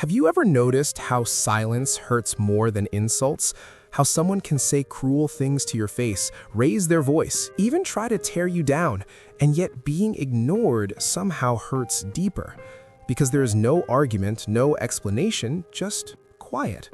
Have you ever noticed how silence hurts more than insults? How someone can say cruel things to your face, raise their voice, even try to tear you down, and yet being ignored somehow hurts deeper? Because there is no argument, no explanation, just quiet.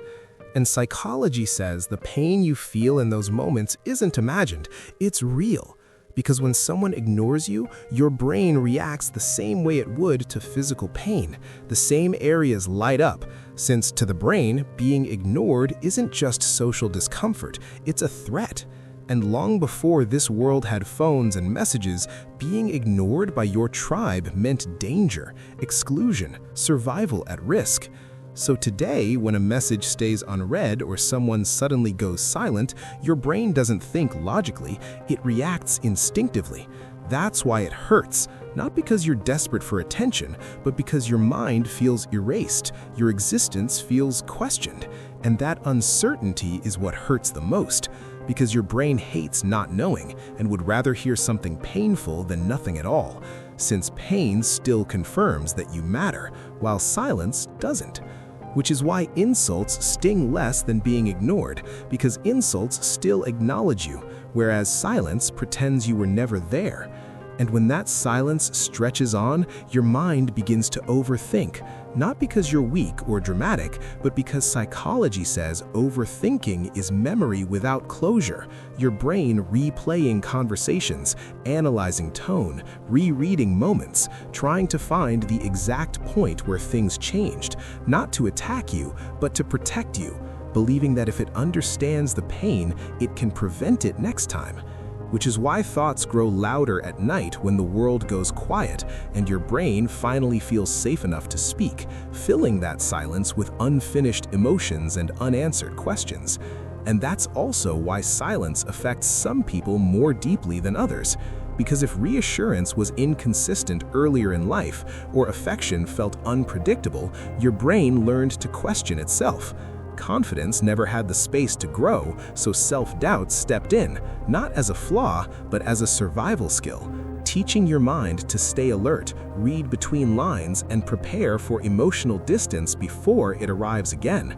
And psychology says the pain you feel in those moments isn't imagined, it's real. Because when someone ignores you, your brain reacts the same way it would to physical pain. The same areas light up, since to the brain, being ignored isn't just social discomfort, it's a threat. And long before this world had phones and messages, being ignored by your tribe meant danger, exclusion, survival at risk. So today, when a message stays unread or someone suddenly goes silent, your brain doesn't think logically, it reacts instinctively. That's why it hurts, not because you're desperate for attention, but because your mind feels erased, your existence feels questioned. And that uncertainty is what hurts the most, because your brain hates not knowing and would rather hear something painful than nothing at all, since pain still confirms that you matter, while silence doesn't. Which is why insults sting less than being ignored, because insults still acknowledge you, whereas silence pretends you were never there. And when that silence stretches on, your mind begins to overthink, not because you're weak or dramatic, but because psychology says overthinking is memory without closure, your brain replaying conversations, analyzing tone, rereading moments, trying to find the exact point where things changed, not to attack you, but to protect you, believing that if it understands the pain, it can prevent it next time. Which is why thoughts grow louder at night when the world goes quiet and your brain finally feels safe enough to speak, filling that silence with unfinished emotions and unanswered questions. And that's also why silence affects some people more deeply than others. Because if reassurance was inconsistent earlier in life or affection felt unpredictable, your brain learned to question itself. Confidence never had the space to grow, so self-doubt stepped in, not as a flaw, but as a survival skill, teaching your mind to stay alert, read between lines, and prepare for emotional distance before it arrives again.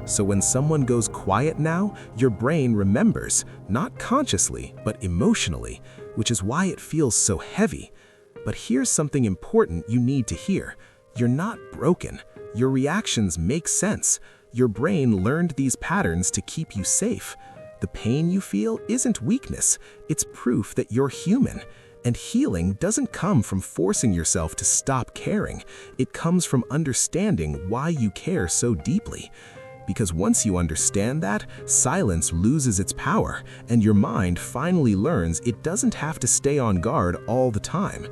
So when someone goes quiet now, your brain remembers, not consciously, but emotionally, which is why it feels so heavy. But here's something important you need to hear. You're not broken. Your reactions make sense. Your brain learned these patterns to keep you safe. The pain you feel isn't weakness, it's proof that you're human. And healing doesn't come from forcing yourself to stop caring. It comes from understanding why you care so deeply. Because once you understand that, silence loses its power, and your mind finally learns it doesn't have to stay on guard all the time.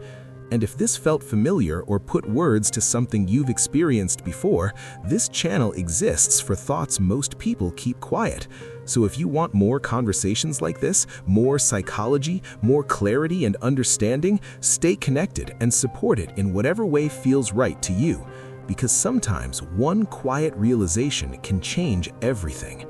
And if this felt familiar or put words to something you've experienced before, this channel exists for thoughts most people keep quiet. So if you want more conversations like this, more psychology, more clarity and understanding, stay connected and support it in whatever way feels right to you. Because sometimes one quiet realization can change everything.